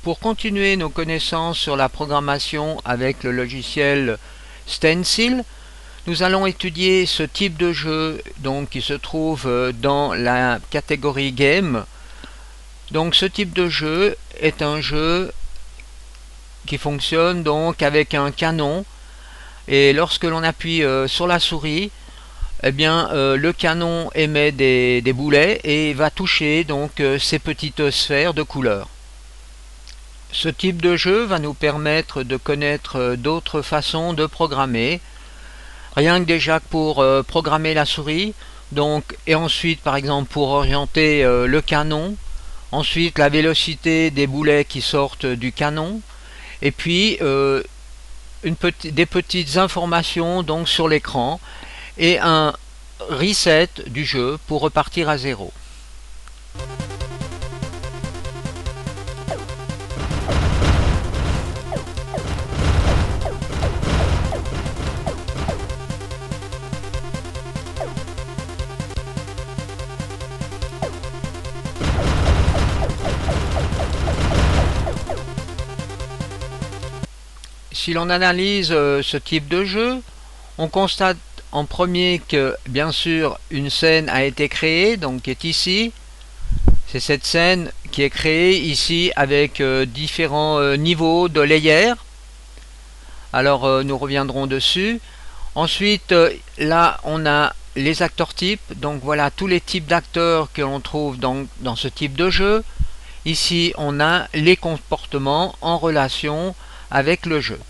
pour continuer nos connaissances sur la programmation avec le logiciel Stencil, nous allons étudier ce type de jeu donc, qui se trouve dans la catégorie Game. Donc ce type de jeu est un jeu qui fonctionne donc avec un canon, et lorsque l'on appuie sur la souris, eh bien, le canon émet des boulets et va toucher donc ces petites sphères de couleur. Ce type de jeu va nous permettre de connaître d'autres façons de programmer, rien que déjà pour programmer la souris, donc, et ensuite par exemple pour orienter le canon, ensuite la vélocité des boulets qui sortent du canon, et puis des petites informations donc sur l'écran et un reset du jeu pour repartir à zéro. Si l'on analyse ce type de jeu, on constate en premier que bien sûr une scène a été créée, donc qui est ici. C'est cette scène qui est créée ici avec différents niveaux de layers. Alors nous reviendrons dessus. Ensuite là on a les acteurs types, donc voilà tous les types d'acteurs que l'on trouve dans ce type de jeu. Ici on a les comportements en relation avec le jeu.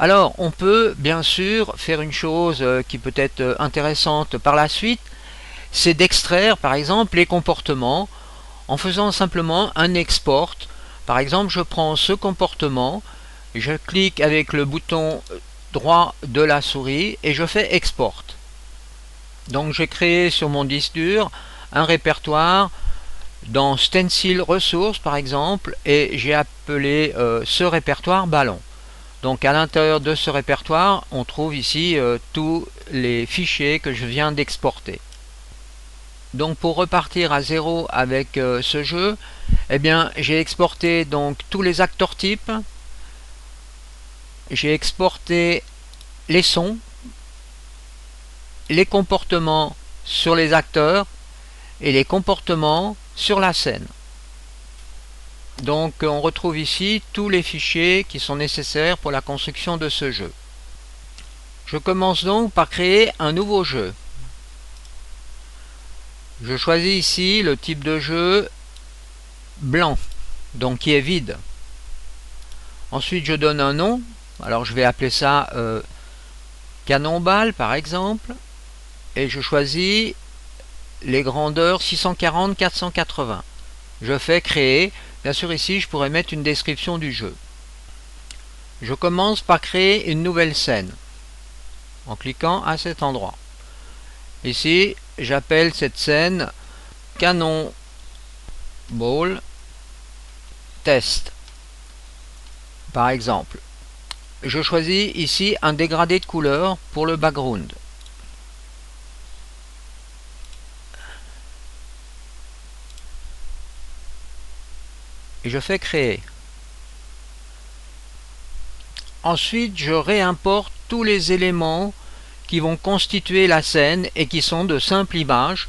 Alors on peut bien sûr faire une chose qui peut être intéressante par la suite, c'est d'extraire par exemple les comportements en faisant simplement un export. Par exemple je prends ce comportement, je clique avec le bouton droit de la souris et je fais export. Donc j'ai créé sur mon disque dur un répertoire dans Stencil Ressources par exemple, et j'ai appelé ce répertoire ballon. Donc à l'intérieur de ce répertoire, on trouve ici tous les fichiers que je viens d'exporter. Donc pour repartir à zéro avec ce jeu, eh bien j'ai exporté donc tous les acteurs types, j'ai exporté les sons, les comportements sur les acteurs et les comportements sur la scène. Donc on retrouve ici tous les fichiers qui sont nécessaires pour la construction de ce jeu. Je commence donc par créer un nouveau jeu. Je choisis ici le type de jeu blanc, donc qui est vide. Ensuite je donne un nom, alors je vais appeler ça Cannonball par exemple, et je choisis les grandeurs 640-480. Je fais créer. Bien sûr ici je pourrais mettre une description du jeu. Je commence par créer une nouvelle scène en cliquant à cet endroit. Ici j'appelle cette scène Cannonball Test par exemple. Je choisis ici un dégradé de couleur pour le background. Et je fais créer. Ensuite je réimporte tous les éléments qui vont constituer la scène et qui sont de simples images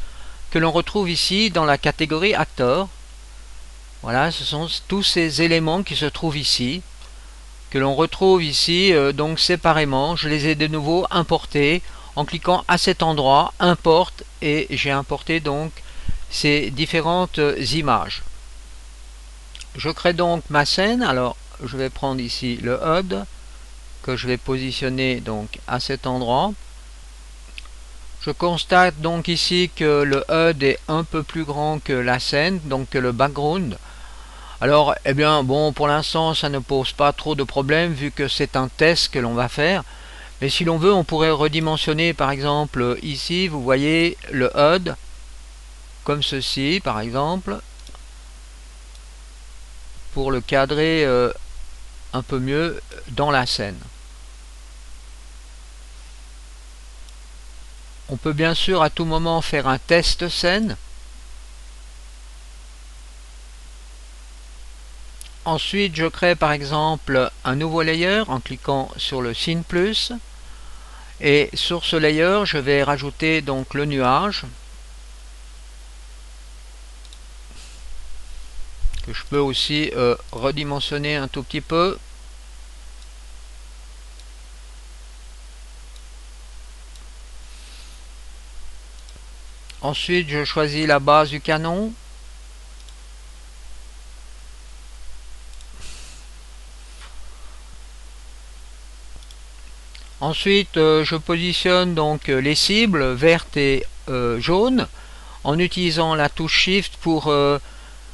que l'on retrouve ici dans la catégorie acteurs. Voilà, ce sont tous ces éléments qui se trouvent ici, que l'on retrouve ici donc séparément. Je les ai de nouveau importés en cliquant à cet endroit, importe, et j'ai importé donc ces différentes images. Je crée donc ma scène. Alors je vais prendre ici le HUD que je vais positionner donc à cet endroit. Je constate donc ici que le HUD est un peu plus grand que la scène, donc que le background. Alors eh bien bon, pour l'instant ça ne pose pas trop de problèmes vu que c'est un test que l'on va faire. Mais si l'on veut, on pourrait redimensionner par exemple ici, vous voyez le HUD comme ceci par exemple, pour le cadrer un peu mieux dans la scène. On peut bien sûr à tout moment faire un test scène. Ensuite, je crée par exemple un nouveau layer en cliquant sur le signe plus. Et sur ce layer, je vais rajouter donc le nuage que je peux aussi redimensionner un tout petit peu. Ensuite, je choisis la base du canon. Ensuite, je positionne donc les cibles vertes et jaunes en utilisant la touche Shift pour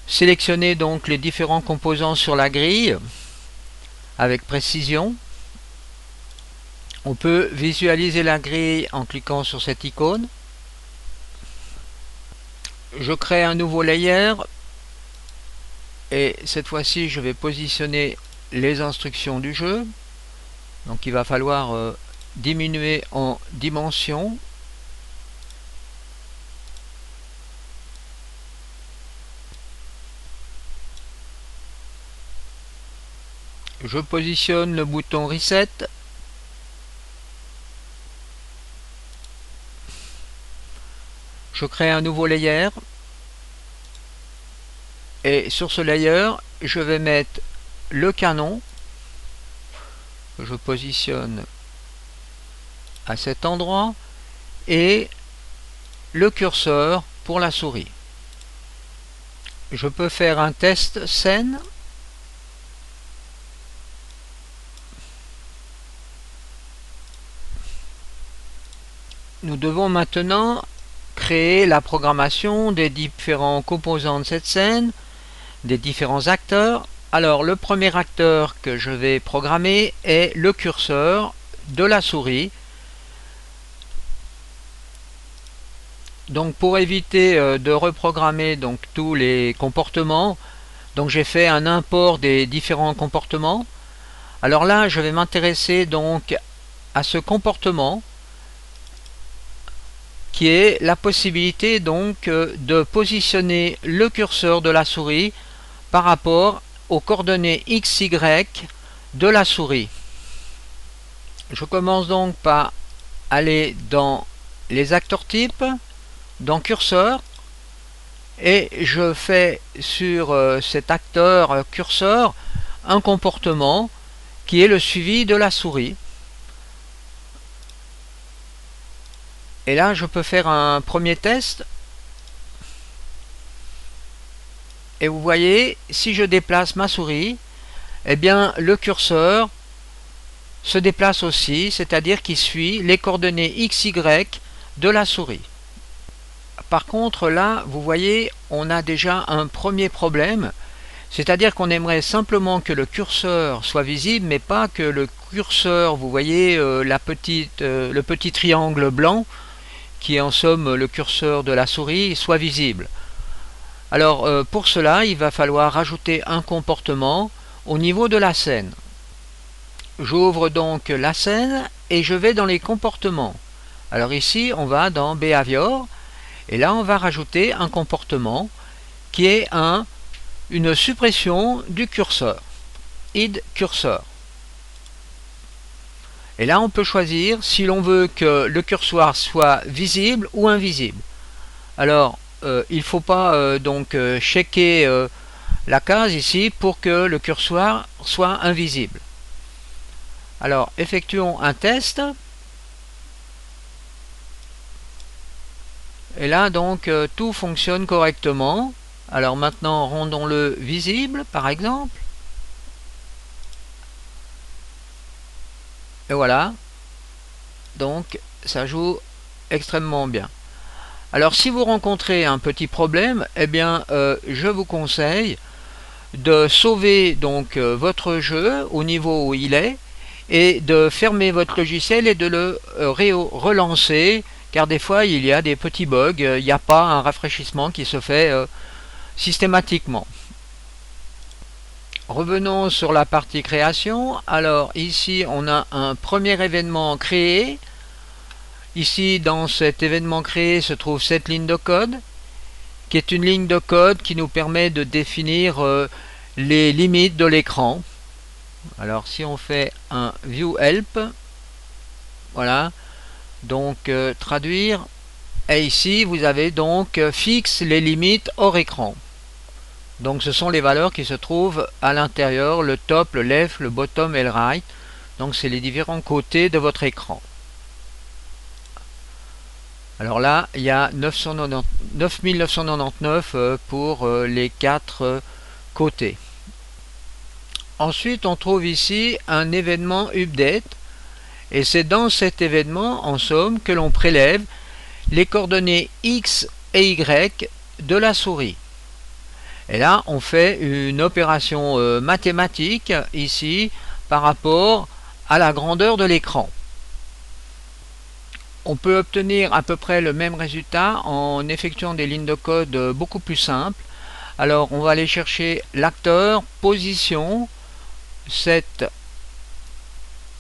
sélectionner donc les différents composants sur la grille avec précision. On peut visualiser la grille en cliquant sur cette icône. Je crée un nouveau layer et cette fois-ci je vais positionner les instructions du jeu. Donc il va falloir diminuer en dimension. Je positionne le bouton Reset. Je crée un nouveau layer. Et sur ce layer, je vais mettre le canon. Que je positionne à cet endroit. Et le curseur pour la souris. Je peux faire un test scène. Nous devons maintenant créer la programmation des différents composants de cette scène, des différents acteurs. Alors le premier acteur que je vais programmer est le curseur de la souris. Donc pour éviter de reprogrammer donc tous les comportements, donc j'ai fait un import des différents comportements. Alors là je vais m'intéresser donc à ce comportement qui est la possibilité donc de positionner le curseur de la souris par rapport aux coordonnées x, y de la souris. Je commence donc par aller dans les acteurs types, dans curseur, et je fais sur cet acteur curseur un comportement qui est le suivi de la souris. Et là, je peux faire un premier test. Et vous voyez, si je déplace ma souris, eh bien, le curseur se déplace aussi, c'est-à-dire qu'il suit les coordonnées x, y de la souris. Par contre, là, vous voyez, on a déjà un premier problème, c'est-à-dire qu'on aimerait simplement que le curseur soit visible, mais pas que le curseur, vous voyez, le petit triangle blanc, qui est en somme le curseur de la souris, soit visible. Alors pour cela, il va falloir rajouter un comportement au niveau de la scène. J'ouvre donc la scène et je vais dans les comportements. Alors ici, on va dans Behavior et là, on va rajouter un comportement qui est une suppression du curseur, hide cursor. Et là, on peut choisir si l'on veut que le curseur soit visible ou invisible. Alors, il ne faut pas donc checker la case ici pour que le curseur soit invisible. Alors, effectuons un test. Et là, donc, tout fonctionne correctement. Alors maintenant, rendons-le visible, par exemple. Et voilà. Donc, ça joue extrêmement bien. Alors, si vous rencontrez un petit problème, eh bien, je vous conseille de sauver donc votre jeu au niveau où il est et de fermer votre logiciel et de le relancer, car des fois il y a des petits bugs, il n'y a pas un rafraîchissement qui se fait systématiquement. Revenons sur la partie création. Alors ici on a un premier événement créé. Ici dans cet événement créé se trouve cette ligne de code, qui est une ligne de code qui nous permet de définir les limites de l'écran. Alors si on fait un View Help, voilà, donc traduire, et ici vous avez donc fixe les limites hors écran. Donc ce sont les valeurs qui se trouvent à l'intérieur, le top, le left, le bottom et le right. Donc c'est les différents côtés de votre écran. Alors là, il y a 9999 pour les 4 côtés. Ensuite, on trouve ici un événement update. Et c'est dans cet événement, en somme, que l'on prélève les coordonnées X et Y de la souris. Et là, on fait une opération mathématique ici par rapport à la grandeur de l'écran. On peut obtenir à peu près le même résultat en effectuant des lignes de code beaucoup plus simples. Alors, on va aller chercher l'acteur, position, set.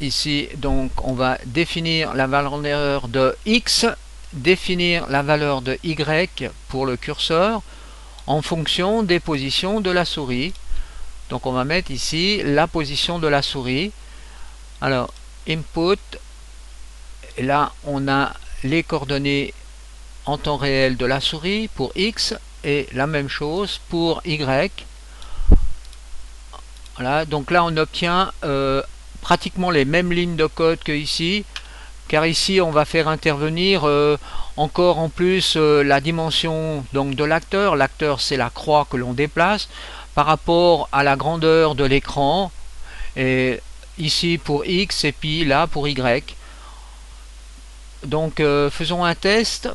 Ici, donc, on va définir la valeur de X, définir la valeur de Y pour le curseur en fonction des positions de la souris. Donc, on va mettre ici la position de la souris. Alors, input, et là, on a les coordonnées en temps réel de la souris pour X et la même chose pour Y. Voilà, donc là, on obtient pratiquement les mêmes lignes de code que ici, car ici on va faire intervenir encore en plus la dimension donc de l'acteur. L'acteur, c'est la croix que l'on déplace par rapport à la grandeur de l'écran, et ici pour X et puis là pour Y. Donc faisons un test.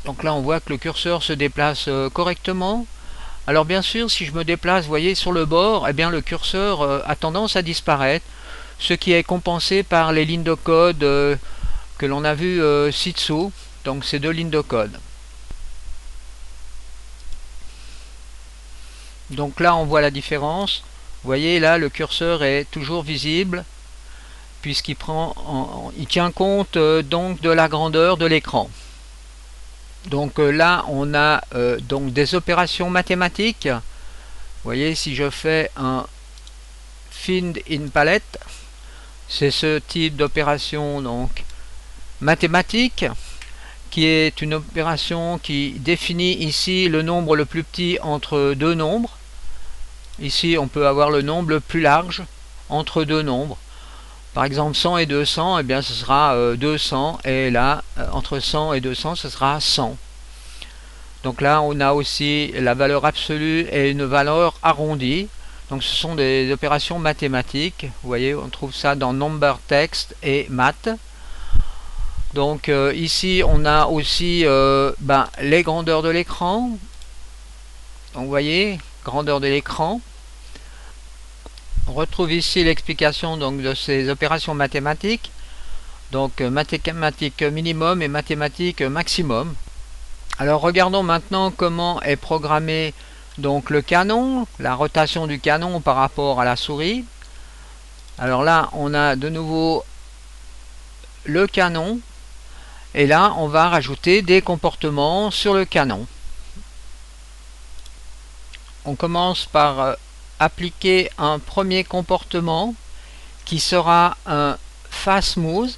Donc là on voit que le curseur se déplace correctement. Alors bien sûr, si je me déplace, vous voyez, sur le bord, eh bien le curseur a tendance à disparaître, ce qui est compensé par les lignes de code que l'on a vues ci-dessous, donc ces 2 lignes de code. Donc là, on voit la différence. Vous voyez, là, le curseur est toujours visible, puisqu'il il tient compte donc de la grandeur de l'écran. Donc là, on a donc des opérations mathématiques. Vous voyez, si je fais un find in palette, c'est ce type d'opération donc mathématique, qui est une opération qui définit ici le nombre le plus petit entre 2 nombres. Ici, on peut avoir le nombre le plus large entre 2 nombres. Par exemple, 100 et 200, eh bien, ce sera 200, et là, entre 100 et 200, ce sera 100. Donc là, on a aussi la valeur absolue et une valeur arrondie. Donc ce sont des opérations mathématiques. Vous voyez, on trouve ça dans Number Text et Math. Donc ici, on a aussi les grandeurs de l'écran. Donc vous voyez, grandeur de l'écran. On retrouve ici l'explication donc de ces opérations mathématiques. Donc mathématiques minimum et mathématiques maximum. Alors regardons maintenant comment est programmé donc le canon, la rotation du canon par rapport à la souris. Alors là, on a de nouveau le canon, et là, on va rajouter des comportements sur le canon. On commence par appliquer un premier comportement qui sera un face smooth.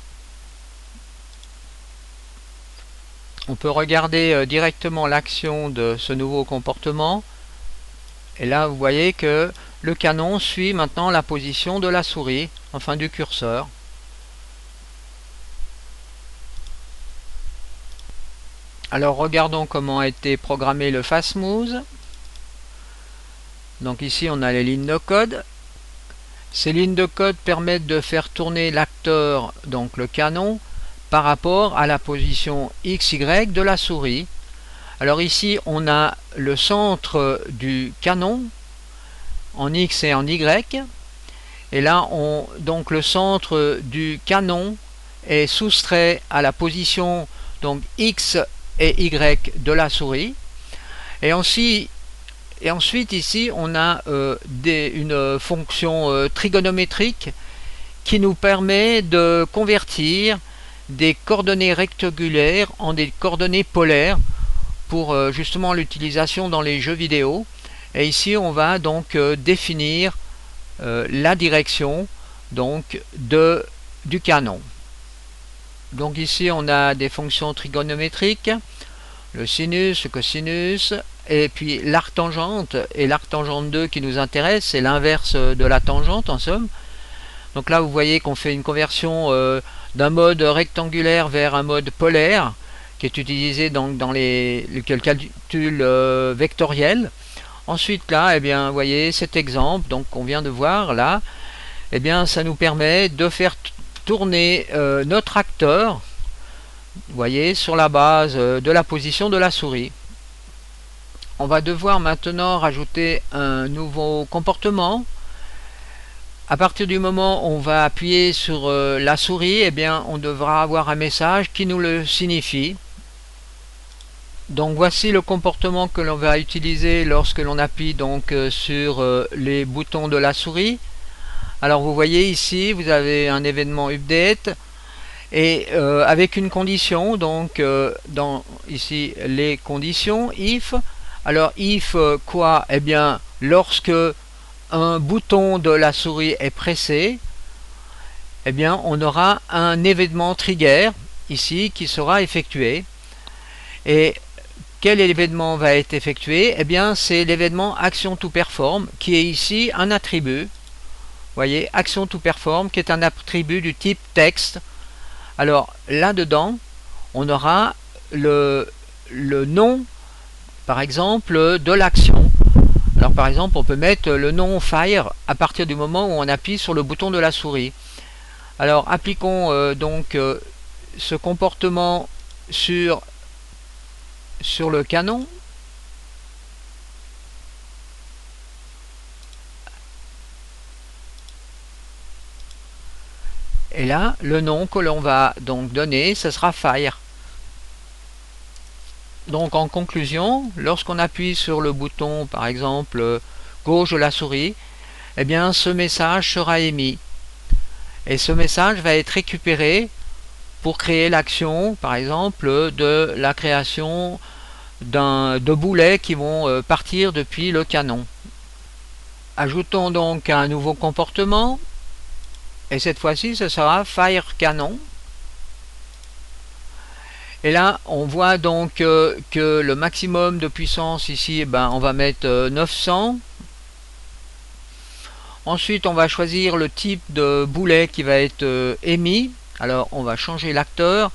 On peut regarder directement l'action de ce nouveau comportement. Et là, vous voyez que le canon suit maintenant la position de la souris, enfin du curseur. Alors, regardons comment a été programmé le face smooth. Donc ici, on a les lignes de code. Ces lignes de code permettent de faire tourner l'acteur, donc le canon, par rapport à la position XY de la souris. Alors ici, on a le centre du canon en X et en Y. Et là, donc le centre du canon est soustrait à la position donc X et Y de la souris. Et ensuite ici, on a une fonction trigonométrique qui nous permet de convertir des coordonnées rectangulaires en des coordonnées polaires pour justement l'utilisation dans les jeux vidéo. Et ici on va donc définir la direction donc du canon. Donc ici on a des fonctions trigonométriques, le sinus, le cosinus, et puis l'arctangente, et l'arctangente 2 qui nous intéresse, c'est l'inverse de la tangente en somme. Donc là vous voyez qu'on fait une conversion d'un mode rectangulaire vers un mode polaire, qui est utilisé donc dans le calcul vectoriel. Ensuite là, eh bien, vous voyez cet exemple donc qu'on vient de voir là, eh bien, ça nous permet de faire tourner notre acteur, vous voyez, sur la base de la position de la souris. On va devoir maintenant rajouter un nouveau comportement. À partir du moment où on va appuyer sur la souris, eh bien, on devra avoir un message qui nous le signifie. Donc voici le comportement que l'on va utiliser lorsque l'on appuie donc sur les boutons de la souris. Alors vous voyez ici, vous avez un événement update et avec une condition, donc dans ici les conditions if. Alors if quoi? Eh bien lorsque un bouton de la souris est pressé, eh bien on aura un événement trigger ici qui sera effectué. Et quel événement va être effectué? Eh bien c'est l'événement action to perform qui est ici un attribut. Vous voyez, action to perform qui est un attribut du type texte. Alors là-dedans, on aura le nom, par exemple, de l'action. Alors par exemple, on peut mettre le nom fire à partir du moment où on appuie sur le bouton de la souris. Alors appliquons donc ce comportement sur le canon. Et là, le nom que l'on va donc donner, ce sera fire. Donc en conclusion, lorsqu'on appuie sur le bouton, par exemple, gauche de la souris, eh bien ce message sera émis. Et ce message va être récupéré pour créer l'action, par exemple, de la création de boulets qui vont partir depuis le canon. Ajoutons donc un nouveau comportement. Et cette fois-ci, ce sera Fire Canon. Et là, on voit donc que le maximum de puissance ici, eh ben, on va mettre 900. Ensuite, on va choisir le type de boulet qui va être émis. Alors, on va changer l'acteur.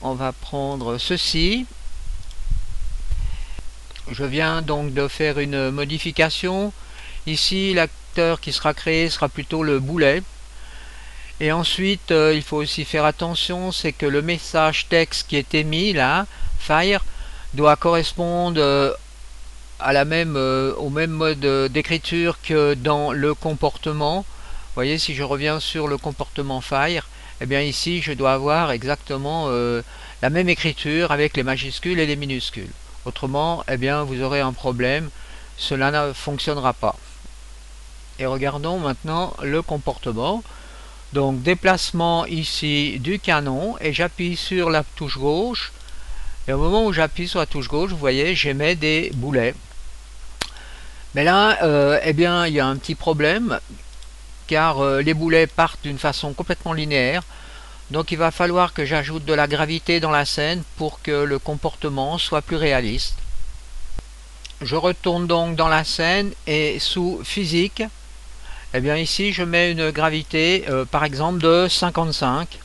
On va prendre ceci. Je viens donc de faire une modification. Ici, l'acteur qui sera créé sera plutôt le boulet. Et ensuite, il faut aussi faire attention, c'est que le message texte qui est émis là, fire, doit correspondre à au même mode d'écriture que dans le comportement. Vous voyez, si je reviens sur le comportement fire, eh bien ici je dois avoir exactement la même écriture avec les majuscules et les minuscules. Autrement, eh bien vous aurez un problème, cela ne fonctionnera pas. Et regardons maintenant le comportement. Donc déplacement ici du canon et j'appuie sur la touche gauche et au moment où j'appuie sur la touche gauche, vous voyez, j'émets des boulets. Mais là, eh bien, il y a un petit problème car les boulets partent d'une façon complètement linéaire. Donc il va falloir que j'ajoute de la gravité dans la scène pour que le comportement soit plus réaliste. Je retourne donc dans la scène et sous physique, eh bien ici je mets une gravité par exemple de 55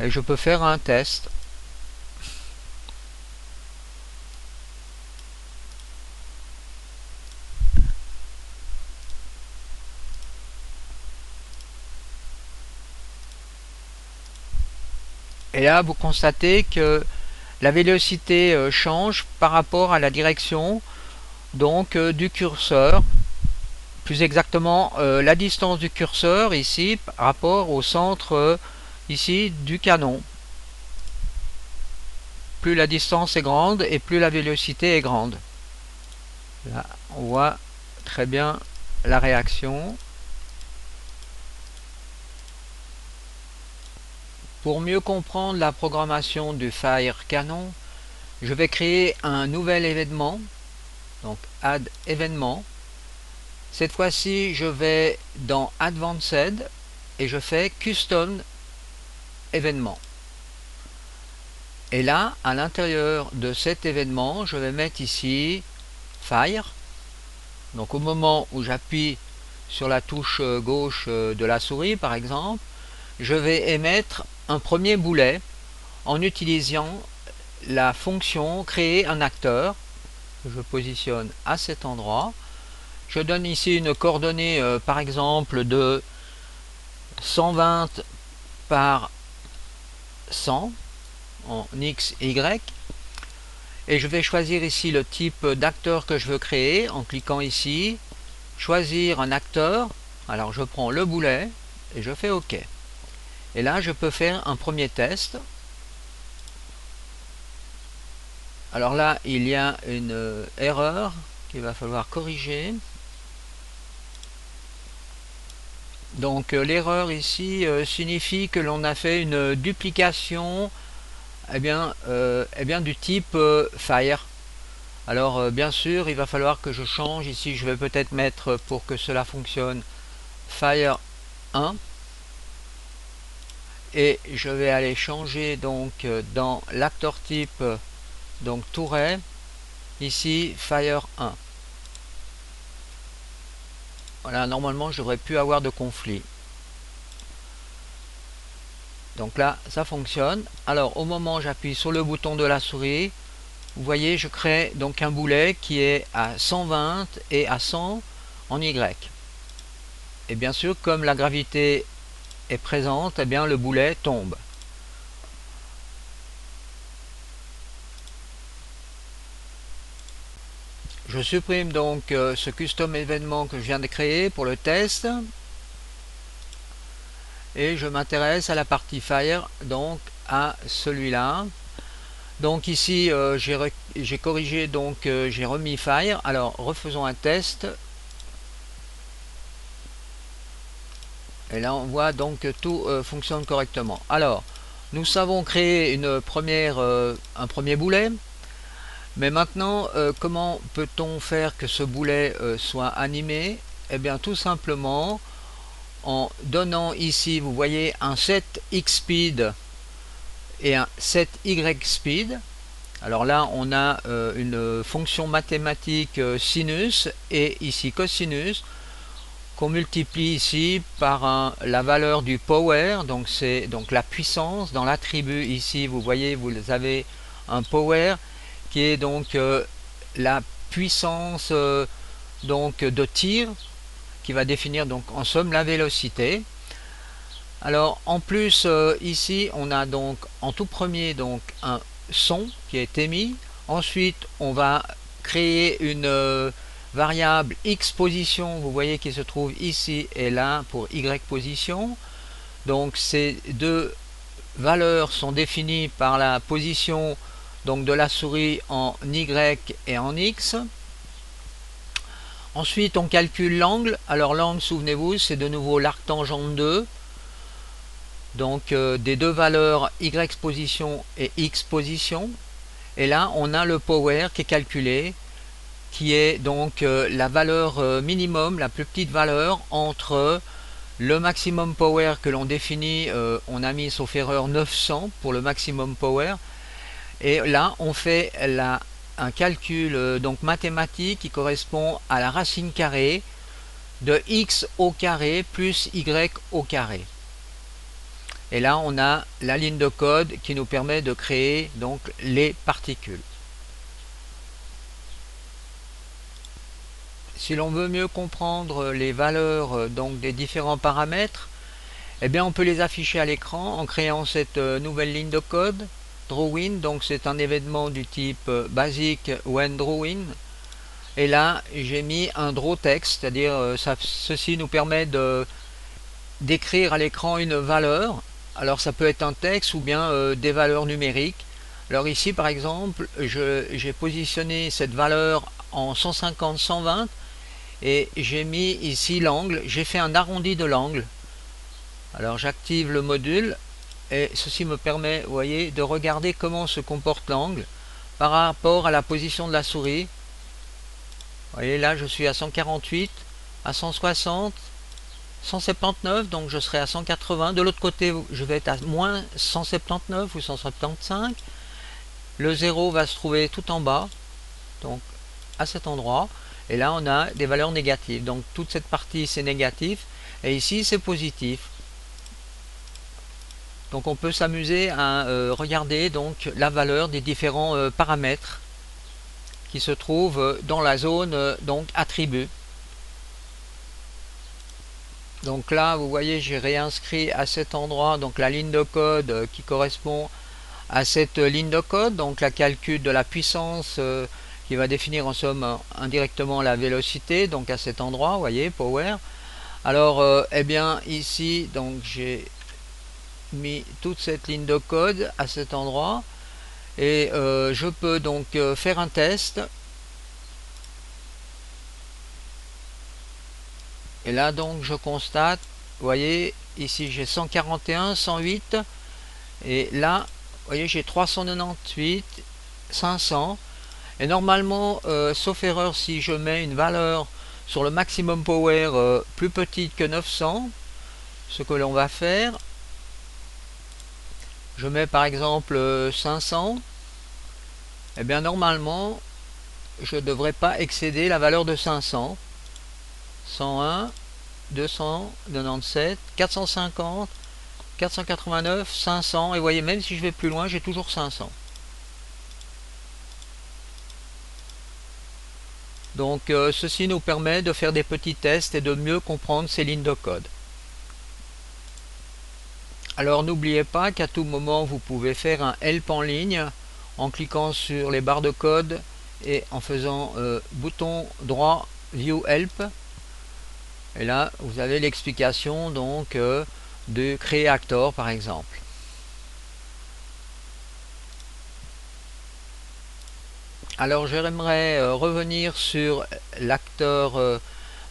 et je peux faire un test. Et là vous constatez que la vélocité change par rapport à la direction donc du curseur. Plus exactement la distance du curseur ici par rapport au centre ici du canon. Plus la distance est grande et plus la vélocité est grande. Là on voit très bien la réaction. Pour mieux comprendre la programmation du Fire Canon, je vais créer un nouvel événement, donc add événement. Cette fois-ci, je vais dans Advanced et je fais Custom événement. Et là, à l'intérieur de cet événement, je vais mettre ici Fire. Donc au moment où j'appuie sur la touche gauche de la souris, par exemple, je vais émettre un premier boulet en utilisant la fonction créer un acteur. Je positionne à cet endroit. Je donne ici une coordonnée par exemple de 120 par 100 en X, Y. Et je vais choisir ici le type d'acteur que je veux créer en cliquant ici, choisir un acteur. Alors je prends le boulet et je fais OK. Et là je peux faire un premier test. Alors là il y a une erreur qu'il va falloir corriger. Donc l'erreur ici signifie que l'on a fait une duplication du type Fire. Alors bien sûr il va falloir que je change ici, je vais peut-être mettre pour que cela fonctionne Fire 1 et je vais aller changer donc dans l'acteur type donc Touret ici Fire 1. Voilà, normalement j'aurais pu avoir de conflit. Donc là ça fonctionne. Alors au moment où j'appuie sur le bouton de la souris, vous voyez je crée donc un boulet qui est à 120 et à 100 en Y. Et bien sûr comme la gravité est présente, eh bien le boulet tombe. Je supprime donc ce custom événement que je viens de créer pour le test et je m'intéresse à la partie Fire, donc à celui-là. Donc ici j'ai corrigé, donc j'ai remis Fire. Alors refaisons un test. Et là on voit donc que tout fonctionne correctement. Alors nous savons créer un premier boulet. Mais maintenant, comment peut-on faire que ce boulet soit animé? Eh bien tout simplement en donnant ici, vous voyez, un set X speed et un set Y speed. Alors là, on a une fonction mathématique sinus et ici cosinus qu'on multiplie ici par la valeur du power, donc c'est donc la puissance. Dans l'attribut ici, vous voyez, vous avez un power qui est donc la puissance donc de tir qui va définir donc en somme la vélocité. Alors en plus ici on a donc en tout premier donc un son qui est émis. Ensuite on va créer une variable X position, vous voyez, qui se trouve ici et là pour Y position. Donc ces deux valeurs sont définies par la position donc de la souris en Y et en X. Ensuite on calcule l'angle. Alors l'angle, souvenez-vous, c'est de nouveau l'arctangente 2. Donc des deux valeurs Y position et X position. Et là on a le power qui est calculé, qui est donc la valeur minimum, la plus petite valeur entre le maximum power que l'on définit, on a mis sauf erreur 900 pour le maximum power. Et là on fait un calcul donc mathématique qui correspond à la racine carrée de x au carré plus y au carré. Et là on a la ligne de code qui nous permet de créer donc les particules. Si l'on veut mieux comprendre les valeurs donc des différents paramètres, eh bien on peut les afficher à l'écran en créant cette nouvelle ligne de code. Drawin, donc c'est un événement du type basique when drawin. Et là j'ai mis un draw text, c'est-à-dire ceci nous permet d'écrire à l'écran une valeur. Alors ça peut être un texte ou bien des valeurs numériques. Alors ici par exemple j'ai positionné cette valeur en 150-120 et j'ai mis ici l'angle, j'ai fait un arrondi de l'angle. Alors j'active le module et ceci me permet, vous voyez, de regarder comment se comporte l'angle. par rapport à la position de la souris. Vous voyez là je suis à 148, à 160, 179, donc je serai à 180. De l'autre côté je vais être à moins 179 ou 175. Le 0 va se trouver tout en bas, donc à cet endroit. Et là on a des valeurs négatives. Donc toute cette partie c'est négatif et ici c'est positif. Donc on peut s'amuser à regarder donc la valeur des différents paramètres qui se trouvent dans la zone donc attribut. Donc là vous voyez j'ai réinscrit à cet endroit donc la ligne de code qui correspond à cette ligne de code, donc la calcul de la puissance qui va définir en somme indirectement la vélocité, donc à cet endroit, vous voyez, power. Alors eh bien ici donc j'ai mis toute cette ligne de code à cet endroit et je peux donc faire un test. Et là donc je constate, vous voyez ici j'ai 141, 108 et là vous voyez j'ai 398, 500 et normalement sauf erreur si je mets une valeur sur le maximum power plus petite que 900, ce que l'on va faire, je mets par exemple 500, et bien normalement je ne devrais pas excéder la valeur de 500. 101, 297, 450, 489, 500 et vous voyez même si je vais plus loin j'ai toujours 500. Donc ceci nous permet de faire des petits tests et de mieux comprendre ces lignes de code. Alors n'oubliez pas qu'à tout moment vous pouvez faire un help en ligne en cliquant sur les barres de code et en faisant bouton droit view help. Et là vous avez l'explication donc de créer actor par exemple. Alors j'aimerais revenir sur l'acteur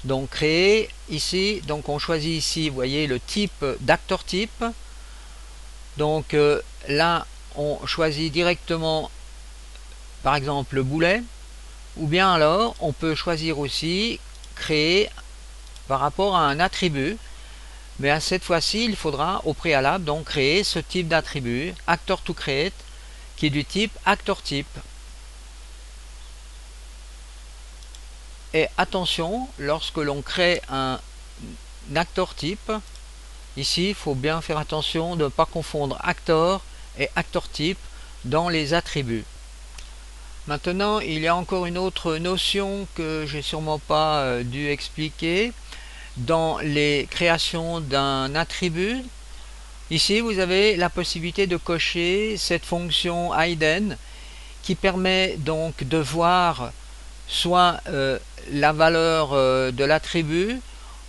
donc créé ici. Donc on choisit ici, vous voyez, le type d'acteur type. Donc là on choisit directement par exemple le boulet, ou bien alors on peut choisir aussi créer par rapport à un attribut, mais à cette fois-ci il faudra au préalable donc créer ce type d'attribut actor to create qui est du type actor type. Et attention, lorsque l'on crée un actor type, ici il faut bien faire attention de ne pas confondre actor et actor type dans les attributs. Maintenant il y a encore une autre notion que j'ai sûrement pas dû expliquer dans les créations d'un attribut. Ici vous avez la possibilité de cocher cette fonction hidden qui permet donc de voir soit la valeur de l'attribut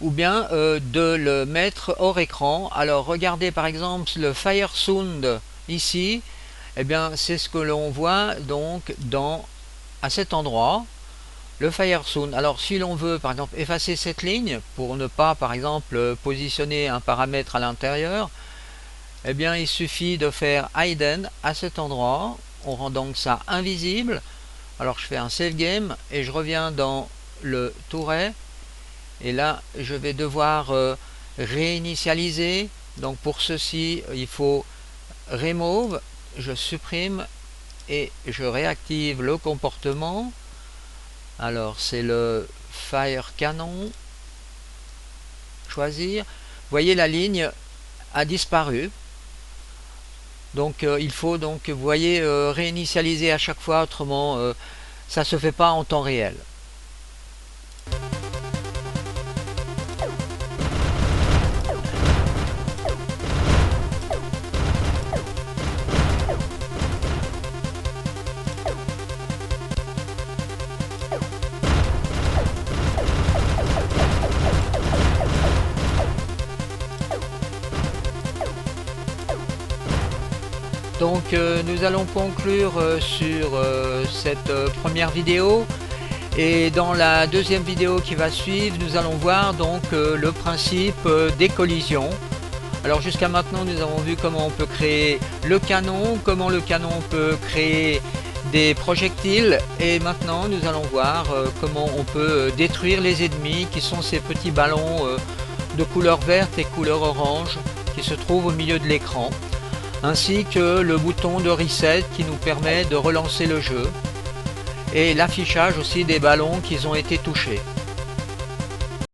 ou bien de le mettre hors écran. Alors regardez par exemple le fire sound ici, et bien c'est ce que l'on voit donc à cet endroit, le fire sound. Alors si l'on veut par exemple effacer cette ligne pour ne pas par exemple positionner un paramètre à l'intérieur, et bien il suffit de faire hidden à cet endroit. On rend donc ça invisible. Alors je fais un save game et je reviens dans le touret et là je vais devoir réinitialiser. Donc pour ceci il faut remove, je supprime et je réactive le comportement. Alors c'est le fire canon, choisir. Vous voyez la ligne a disparu. Donc il faut donc, vous voyez, réinitialiser à chaque fois, autrement ça se fait pas en temps réel. Donc nous allons conclure sur cette première vidéo, et dans la deuxième vidéo qui va suivre nous allons voir donc le principe des collisions. Alors jusqu'à maintenant nous avons vu comment on peut créer le canon, comment le canon peut créer des projectiles, et maintenant nous allons voir comment on peut détruire les ennemis qui sont ces petits ballons de couleur verte et couleur orange qui se trouvent au milieu de l'écran, ainsi que le bouton de reset qui nous permet de relancer le jeu et l'affichage aussi des ballons qui ont été touchés.